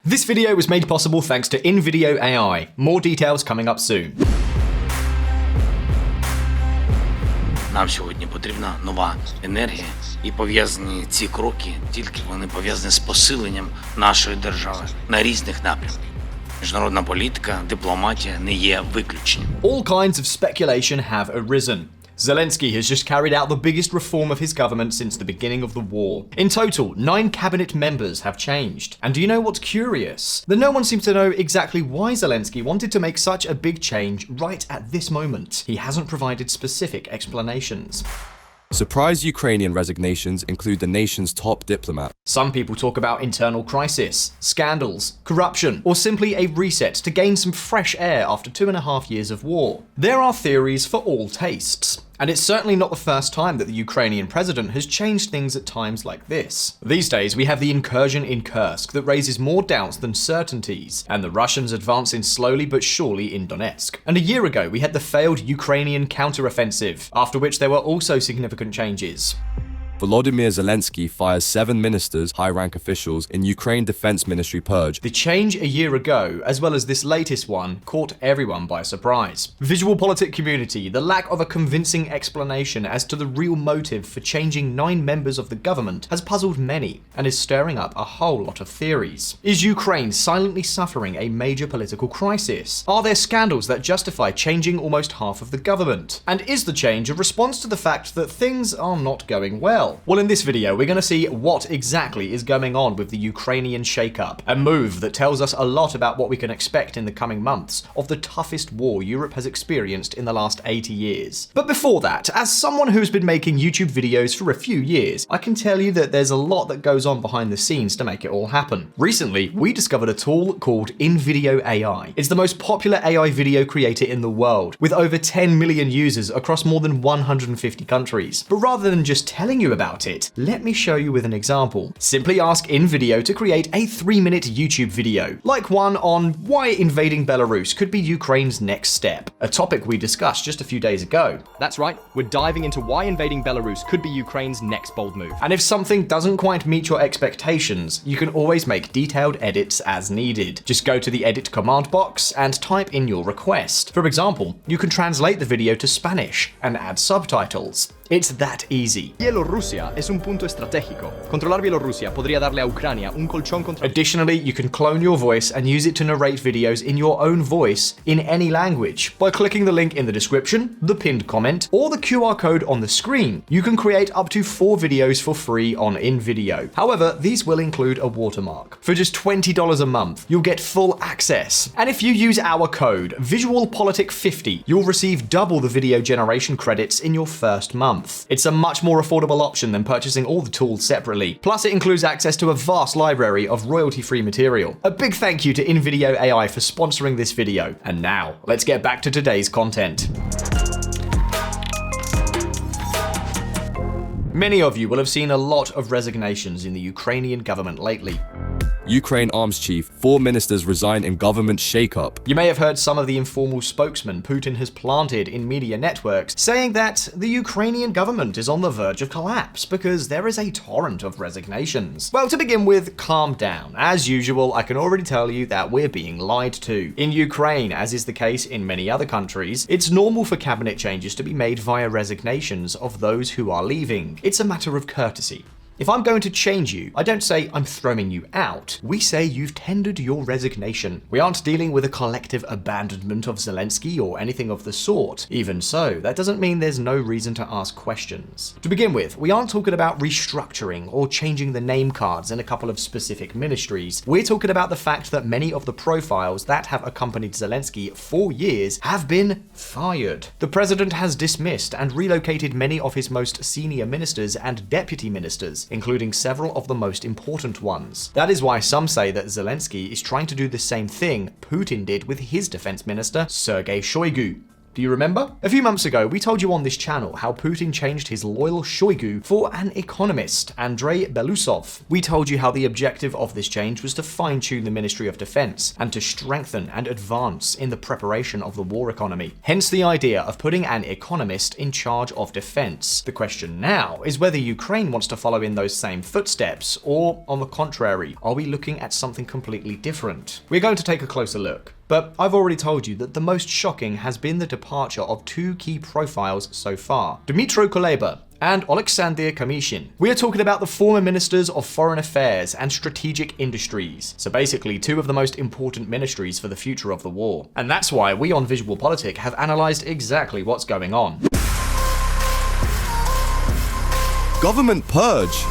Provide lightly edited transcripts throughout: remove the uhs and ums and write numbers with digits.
This video was made possible thanks to InVideo AI. More details coming up soon. Нам сьогодні потрібна нова енергія, і пов'язані ці кроки, тільки вони пов'язані з посиленням нашої держави на різних напрямках. Міжнародна політика, дипломатія не є виключенням. All kinds of speculation have arisen. Zelensky has just carried out the biggest reform of his government since the beginning of the war. In total, 9 cabinet members have changed. And do you know what's curious? That no one seems to know exactly why Zelensky wanted to make such a big change right at this moment. He hasn't provided specific explanations. Surprise Ukrainian resignations include the nation's top diplomat. Some people talk about internal crisis, scandals, corruption, or simply a reset to gain some fresh air after 2.5 years of war. There are theories for all tastes. And it's certainly not the first time that the Ukrainian president has changed things at times like this. These days, we have the incursion in Kursk that raises more doubts than certainties, and the Russians advancing slowly but surely in Donetsk. And a year ago, we had the failed Ukrainian counteroffensive, after which there were also significant changes. Volodymyr Zelensky fires 7 ministers, high-rank officials in Ukraine Defense Ministry purge. The change a year ago, as well as this latest one, caught everyone by surprise. VisualPolitik community, the lack of a convincing explanation as to the real motive for changing 9 members of the government has puzzled many and is stirring up a whole lot of theories. Is Ukraine silently suffering a major political crisis? Are there scandals that justify changing almost half of the government? And is the change a response to the fact that things are not going well? Well, in this video, we're going to see what exactly is going on with the Ukrainian shakeup, a move that tells us a lot about what we can expect in the coming months of the toughest war Europe has experienced in the last 80 years. But before that, as someone who's been making YouTube videos for a few years, I can tell you that there's a lot that goes on behind the scenes to make it all happen. Recently, we discovered a tool called InVideo AI. It's the most popular AI video creator in the world, with over 10 million users across more than 150 countries. But rather than just telling you about it, let me show you with an example. Simply ask InVideo to create a 3-minute YouTube video, like one on why invading Belarus could be Ukraine's next step, a topic we discussed just a few days ago. That's right, we're diving into why invading Belarus could be Ukraine's next bold move. And if something doesn't quite meet your expectations, you can always make detailed edits as needed. Just go to the edit command box and type in your request. For example, you can translate the video to Spanish and add subtitles. It's that easy. Bielorrusia es un punto estratégico. Controlar Bielorrusia podría darle a Ucrania un colchón contra... Additionally, you can clone your voice and use it to narrate videos in your own voice in any language. By clicking the link in the description, the pinned comment, or the QR code on the screen, you can create up to 4 videos for free on InVideo. However, these will include a watermark. For just $20 a month, you'll get full access. And if you use our code, VisualPolitik50, you'll receive double the video generation credits in your first month. It's a much more affordable option than purchasing all the tools separately. Plus, it includes access to a vast library of royalty-free material. A big thank you to InVideo AI for sponsoring this video. And now, let's get back to today's content. Many of you will have seen a lot of resignations in the Ukrainian government lately. Ukraine arms chief, 4 ministers resign in government shakeup. You may have heard some of the informal spokesmen Putin has planted in media networks saying that the Ukrainian government is on the verge of collapse because there is a torrent of resignations. Well, to begin with, calm down. As usual, I can already tell you that we're being lied to. In Ukraine, as is the case in many other countries, it's normal for cabinet changes to be made via resignations of those who are leaving. It's a matter of courtesy. If I'm going to change you, I don't say I'm throwing you out. We say you've tendered your resignation. We aren't dealing with a collective abandonment of Zelensky or anything of the sort. Even so, that doesn't mean there's no reason to ask questions. To begin with, we aren't talking about restructuring or changing the name cards in a couple of specific ministries. We're talking about the fact that many of the profiles that have accompanied Zelensky for years have been fired. The president has dismissed and relocated many of his most senior ministers and deputy ministers, including several of the most important ones. That is why some say that Zelensky is trying to do the same thing Putin did with his defense minister, Sergei Shoigu. Do you remember? A few months ago, we told you on this channel how Putin changed his loyal Shoigu for an economist, Andrei Belousov. We told you how the objective of this change was to fine-tune the Ministry of Defense and to strengthen and advance in the preparation of the war economy. Hence the idea of putting an economist in charge of defense. The question now is whether Ukraine wants to follow in those same footsteps, or on the contrary, are we looking at something completely different? We're going to take a closer look. But I've already told you that the most shocking has been the departure of two key profiles so far, Dmytro Kuleba and Oleksandr Kamyshin. We are talking about the former ministers of foreign affairs and strategic industries, so basically two of the most important ministries for the future of the war. And that's why we on VisualPolitik have analysed exactly what's going on. Government purge.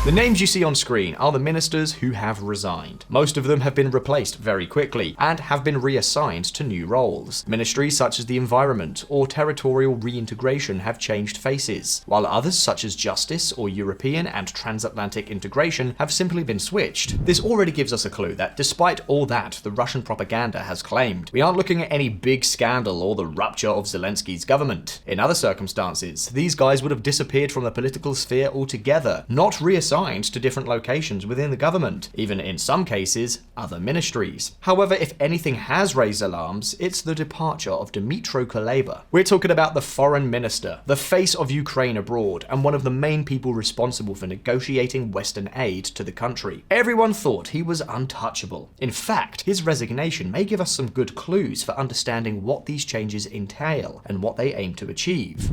The names you see on screen are the ministers who have resigned. Most of them have been replaced very quickly and have been reassigned to new roles. Ministries such as the environment or territorial reintegration have changed faces, while others such as justice or European and transatlantic integration have simply been switched. This already gives us a clue that despite all that the Russian propaganda has claimed, we aren't looking at any big scandal or the rupture of Zelensky's government. In other circumstances, these guys would have disappeared from the political sphere altogether, not reassigned to different locations within the government, even in some cases, other ministries. However, if anything has raised alarms, it's the departure of Dmytro Kuleba. We're talking about the foreign minister, the face of Ukraine abroad, and one of the main people responsible for negotiating Western aid to the country. Everyone thought he was untouchable. In fact, his resignation may give us some good clues for understanding what these changes entail and what they aim to achieve.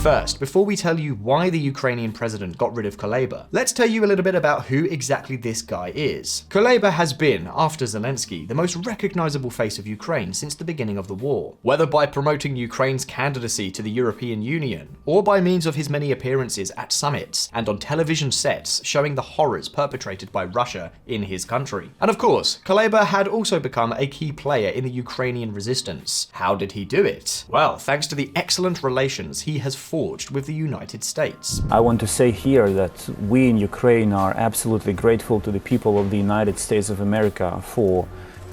First, before we tell you why the Ukrainian president got rid of Kuleba, let's tell you a little bit about who exactly this guy is. Kuleba has been, after Zelensky, the most recognizable face of Ukraine since the beginning of the war. Whether by promoting Ukraine's candidacy to the European Union, or by means of his many appearances at summits and on television sets showing the horrors perpetrated by Russia in his country. And of course, Kuleba had also become a key player in the Ukrainian resistance. How did he do it? Well, thanks to the excellent relations he has forged with the United States. I want to say here that we in Ukraine are absolutely grateful to the people of the United States of America for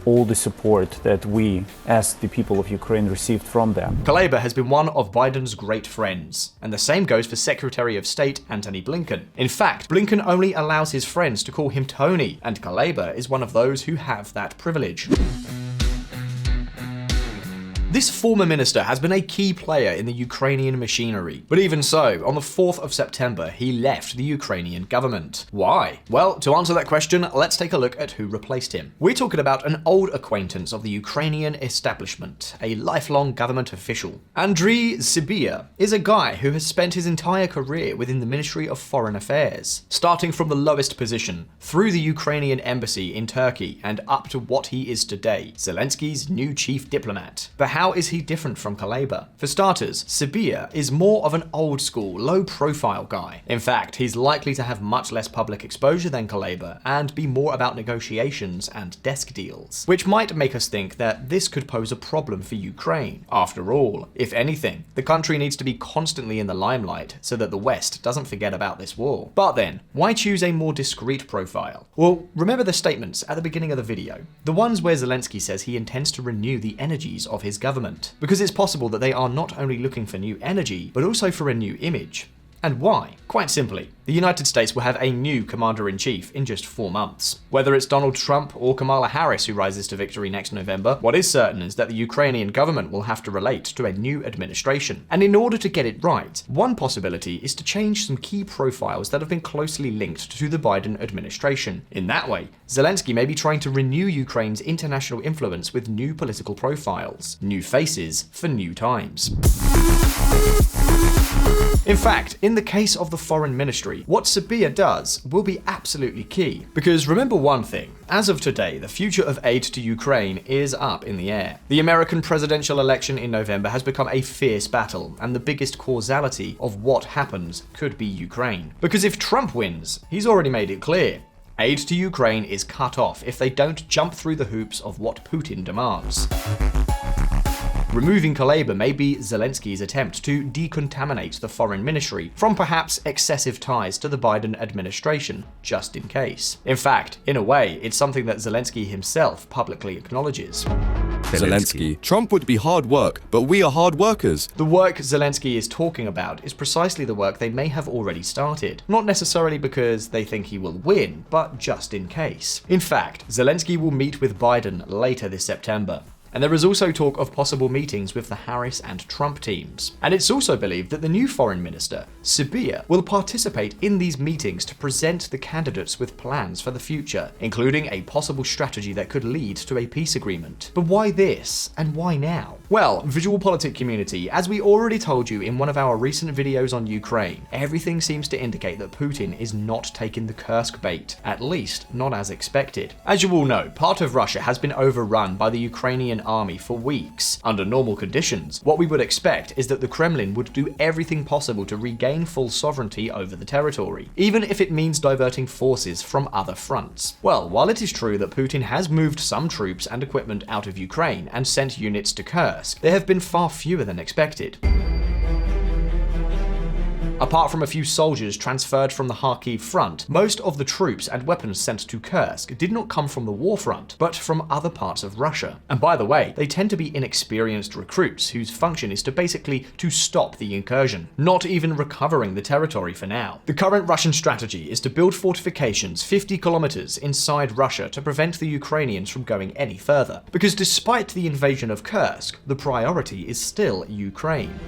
all the support that we, as the people of Ukraine, received from them. Kuleba has been one of Biden's great friends, and the same goes for Secretary of State Antony Blinken. In fact, Blinken only allows his friends to call him Tony, and Kuleba is one of those who have that privilege. This former minister has been a key player in the Ukrainian machinery, but even so, on the 4th of September, he left the Ukrainian government. Why? Well, to answer that question, let's take a look at who replaced him. We're talking about an old acquaintance of the Ukrainian establishment, a lifelong government official. Andriy Sybiha is a guy who has spent his entire career within the Ministry of Foreign Affairs, starting from the lowest position, through the Ukrainian embassy in Turkey, and up to what he is today, Zelensky's new chief diplomat. But how is he different from Kuleba? For starters, Sybiha is more of an old-school, low-profile guy. In fact, he's likely to have much less public exposure than Kuleba and be more about negotiations and desk deals, which might make us think that this could pose a problem for Ukraine. After all, if anything, the country needs to be constantly in the limelight so that the West doesn't forget about this war. But then, why choose a more discreet profile? Well, remember the statements at the beginning of the video, the ones where Zelensky says he intends to renew the energies of his government. Because it's possible that they are not only looking for new energy, but also for a new image. And why? Quite simply, the United States will have a new commander-in-chief in just 4 months. Whether it's Donald Trump or Kamala Harris who rises to victory next November, what is certain is that the Ukrainian government will have to relate to a new administration. And in order to get it right, one possibility is to change some key profiles that have been closely linked to the Biden administration. In that way, Zelensky may be trying to renew Ukraine's international influence with new political profiles, new faces for new times. In fact, in the case of the foreign ministry, what Sybiha does will be absolutely key. Because remember one thing, as of today, the future of aid to Ukraine is up in the air. The American presidential election in November has become a fierce battle, and the biggest causality of what happens could be Ukraine. Because if Trump wins, he's already made it clear. Aid to Ukraine is cut off if they don't jump through the hoops of what Putin demands. Removing Kuleba may be Zelensky's attempt to decontaminate the foreign ministry from perhaps excessive ties to the Biden administration, just in case. In fact, in a way, it's something that Zelensky himself publicly acknowledges. Zelensky. Trump would be hard work, but we are hard workers. The work Zelensky is talking about is precisely the work they may have already started. Not necessarily because they think he will win, but just in case. In fact, Zelensky will meet with Biden later this September. And there is also talk of possible meetings with the Harris and Trump teams. And it's also believed that the new foreign minister, Sybiha, will participate in these meetings to present the candidates with plans for the future, including a possible strategy that could lead to a peace agreement. But why this, and why now? Well, VisualPolitik community, as we already told you in one of our recent videos on Ukraine, everything seems to indicate that Putin is not taking the Kursk bait, at least not as expected. As you all know, part of Russia has been overrun by the Ukrainian army for weeks. Under normal conditions, what we would expect is that the Kremlin would do everything possible to regain full sovereignty over the territory, even if it means diverting forces from other fronts. Well, while it is true that Putin has moved some troops and equipment out of Ukraine and sent units to Kursk, there have been far fewer than expected. Apart from a few soldiers transferred from the Kharkiv front, most of the troops and weapons sent to Kursk did not come from the war front, but from other parts of Russia. And by the way, they tend to be inexperienced recruits whose function is to basically stop the incursion, not even recovering the territory for now. The current Russian strategy is to build fortifications 50 kilometers inside Russia to prevent the Ukrainians from going any further, because despite the invasion of Kursk, the priority is still Ukraine.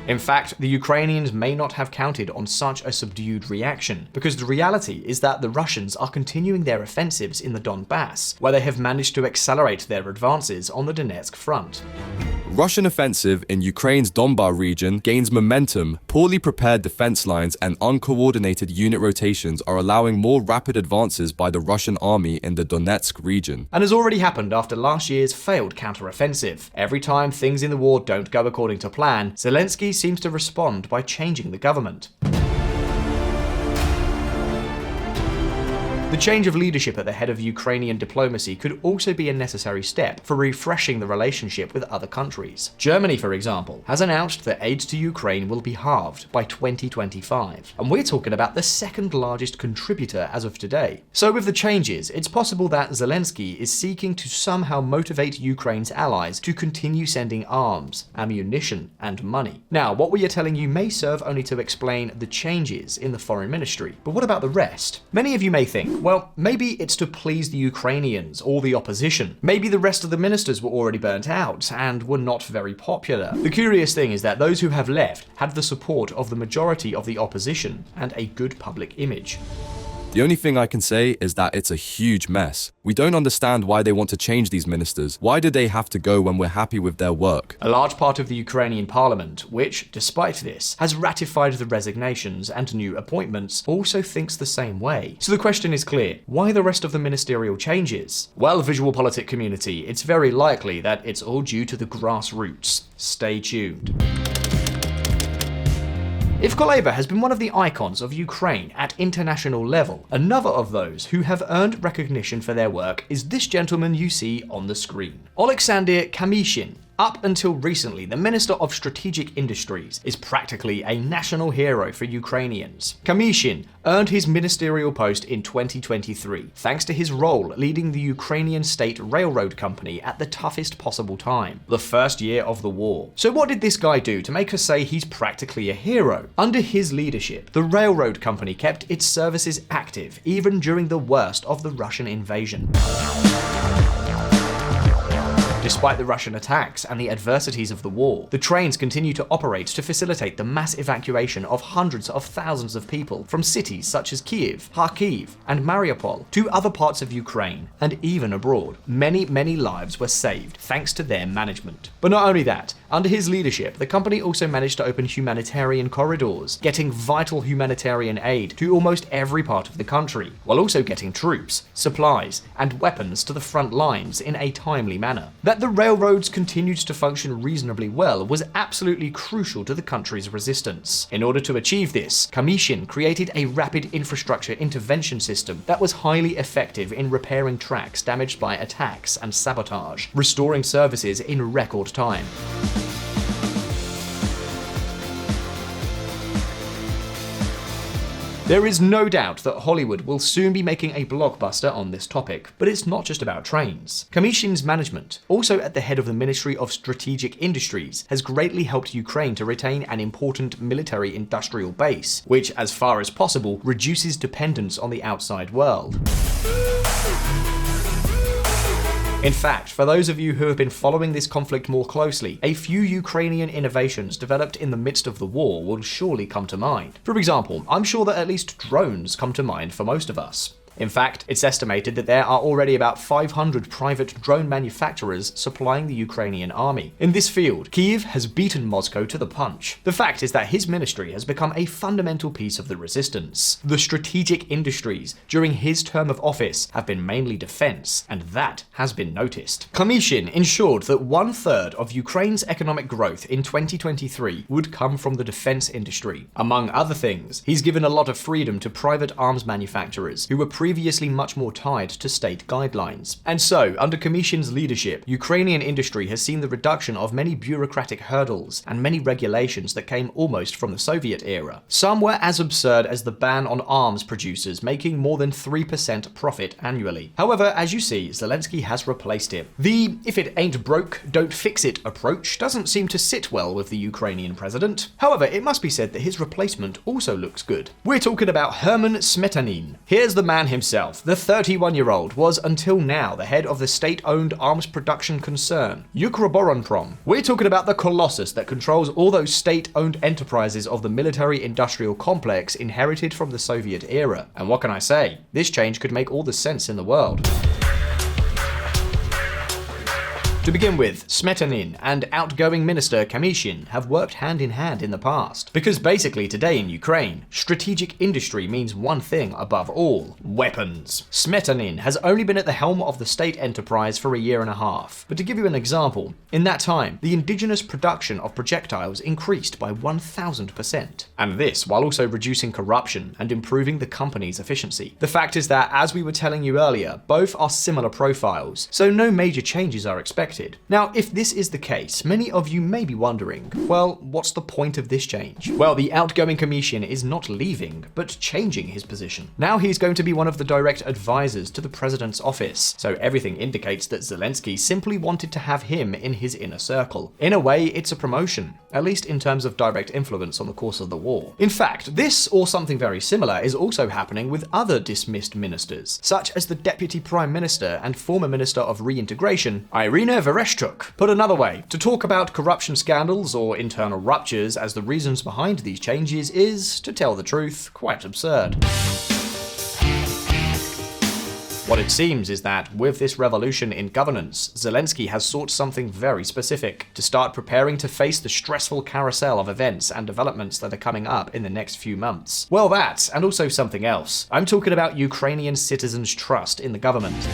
In fact, the Ukrainians may not have counted on such a subdued reaction, because the reality is that the Russians are continuing their offensives in the Donbass, where they have managed to accelerate their advances on the Donetsk front. Russian offensive in Ukraine's Donbas region gains momentum. Poorly prepared defense lines and uncoordinated unit rotations are allowing more rapid advances by the Russian army in the Donetsk region. And has already happened after last year's failed counteroffensive. Every time things in the war don't go according to plan, Zelensky seems to respond by changing the government. The change of leadership at the head of Ukrainian diplomacy could also be a necessary step for refreshing the relationship with other countries. Germany, for example, has announced that aid to Ukraine will be halved by 2025, and we're talking about the second largest contributor as of today. So with the changes, it's possible that Zelensky is seeking to somehow motivate Ukraine's allies to continue sending arms, ammunition, and money. Now, what we are telling you may serve only to explain the changes in the foreign ministry, but what about the rest? Many of you may think, well, maybe it's to please the Ukrainians or the opposition. Maybe the rest of the ministers were already burnt out and were not very popular. The curious thing is that those who have left had the support of the majority of the opposition and a good public image. The only thing I can say is that it's a huge mess. We don't understand why they want to change these ministers. Why do they have to go when we're happy with their work? A large part of the Ukrainian parliament, which, despite this, has ratified the resignations and new appointments, also thinks the same way. So the question is clear. Why the rest of the ministerial changes? Well, VisualPolitik community, it's very likely that it's all due to the grassroots. Stay tuned. If Kuleba has been one of the icons of Ukraine at international level, another of those who have earned recognition for their work is this gentleman you see on the screen. Oleksandr Kamyshin. Up until recently, the Minister of Strategic Industries is practically a national hero for Ukrainians. Kamyshin earned his ministerial post in 2023, thanks to his role leading the Ukrainian state railroad company at the toughest possible time, the first year of the war. So what did this guy do to make us say he's practically a hero? Under his leadership, the railroad company kept its services active even during the worst of the Russian invasion. Despite the Russian attacks and the adversities of the war, the trains continue to operate to facilitate the mass evacuation of hundreds of thousands of people from cities such as Kiev, Kharkiv, and Mariupol to other parts of Ukraine and even abroad. Many lives were saved thanks to their management. But not only that, Under his leadership, the company also managed to open humanitarian corridors, getting vital humanitarian aid to almost every part of the country, while also getting troops, supplies, and weapons to the front lines in a timely manner. That the railroads continued to function reasonably well was absolutely crucial to the country's resistance. In order to achieve this, Kamyshin created a rapid infrastructure intervention system that was highly effective in repairing tracks damaged by attacks and sabotage, restoring services in record time. There is no doubt that Hollywood will soon be making a blockbuster on this topic, but it's not just about trains. Kamyshin's management, also at the head of the Ministry of Strategic Industries, has greatly helped Ukraine to retain an important military-industrial base, which, as far as possible, reduces dependence on the outside world. In fact, for those of you who have been following this conflict more closely, a few Ukrainian innovations developed in the midst of the war will surely come to mind. For example, I'm sure that at least drones come to mind for most of us. In fact, it's estimated that there are already about 500 private drone manufacturers supplying the Ukrainian army. In this field, Kyiv has beaten Moscow to the punch. The fact is that his ministry has become a fundamental piece of the resistance. The strategic industries during his term of office have been mainly defense, and that has been noticed. Kamyshin ensured that 1/3 of Ukraine's economic growth in 2023 would come from the defense industry. Among other things, he's given a lot of freedom to private arms manufacturers who were previously much more tied to state guidelines. And so, under Kamyshin's leadership, Ukrainian industry has seen the reduction of many bureaucratic hurdles and many regulations that came almost from the Soviet era. Some were as absurd as the ban on arms producers making more than 3% profit annually. However, as you see, Zelensky has replaced it. The "if it ain't broke, don't fix it" approach doesn't seem to sit well with the Ukrainian president. However, it must be said that his replacement also looks good. We're talking about Herman Smetanin. Here's the man himself. The 31-year-old was until now the head of the state-owned arms production concern, Ukroboronprom. We're talking about the colossus that controls all those state-owned enterprises of the military-industrial complex inherited from the Soviet era. And what can I say? This change could make all the sense in the world. To begin with, Smetanin and outgoing minister Kamyshin have worked hand in hand in the past. Because basically today in Ukraine, strategic industry means one thing above all: weapons. Smetanin has only been at the helm of the state enterprise for a year and a half. But to give you an example, in that time, the indigenous production of projectiles increased by 1000%. And this while also reducing corruption and improving the company's efficiency. The fact is that, as we were telling you earlier, both are similar profiles, so no major changes are expected. Now, if this is the case, many of you may be wondering, well, what's the point of this change? Well, the outgoing Kamyshin is not leaving, but changing his position. Now he's going to be one of the direct advisors to the president's office, so everything indicates that Zelensky simply wanted to have him in his inner circle. In a way, it's a promotion, at least in terms of direct influence on the course of the war. In fact, this or something very similar is also happening with other dismissed ministers, such as the Deputy Prime Minister and former Minister of Reintegration, Irina Vereshchuk. Put another way, to talk about corruption scandals or internal ruptures as the reasons behind these changes is, to tell the truth, quite absurd. What it seems is that, with this revolution in governance, Zelensky has sought something very specific: to start preparing to face the stressful carousel of events and developments that are coming up in the next few months. Well, that, and also something else. I'm talking about Ukrainian citizens' trust in the government.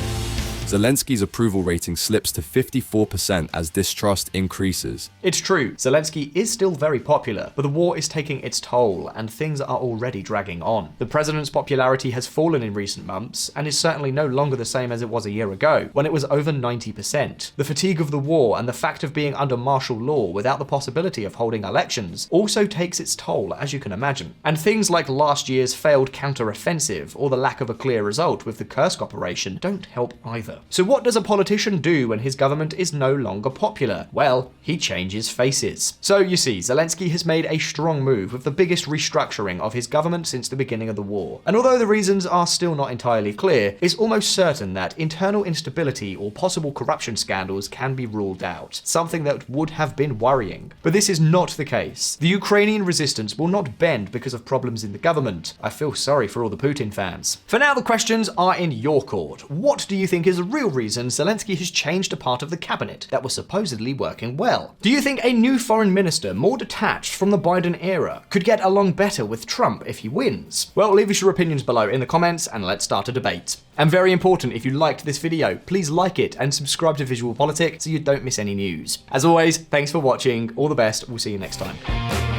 Zelensky's approval rating slips to 54% as distrust increases. It's true, Zelensky is still very popular, but the war is taking its toll and things are already dragging on. The president's popularity has fallen in recent months and is certainly no longer the same as it was a year ago, when it was over 90%. The fatigue of the war and the fact of being under martial law without the possibility of holding elections also takes its toll, as you can imagine. And things like last year's failed counter-offensive or the lack of a clear result with the Kursk operation don't help either. So what does a politician do when his government is no longer popular? Well, he changes faces. So you see, Zelensky has made a strong move with the biggest restructuring of his government since the beginning of the war. And although the reasons are still not entirely clear, it's almost certain that internal instability or possible corruption scandals can be ruled out, something that would have been worrying. But this is not the case. The Ukrainian resistance will not bend because of problems in the government. I feel sorry for all the Putin fans. For now, the questions are in your court. What do you think is the real reason Zelensky has changed a part of the cabinet that was supposedly working well? Do you think a new foreign minister, more detached from the Biden era, could get along better with Trump if he wins? Well, leave us your opinions below in the comments and let's start a debate. And very important, if you liked this video, please like it and subscribe to VisualPolitik so you don't miss any news. As always, thanks for watching, all the best, we'll see you next time.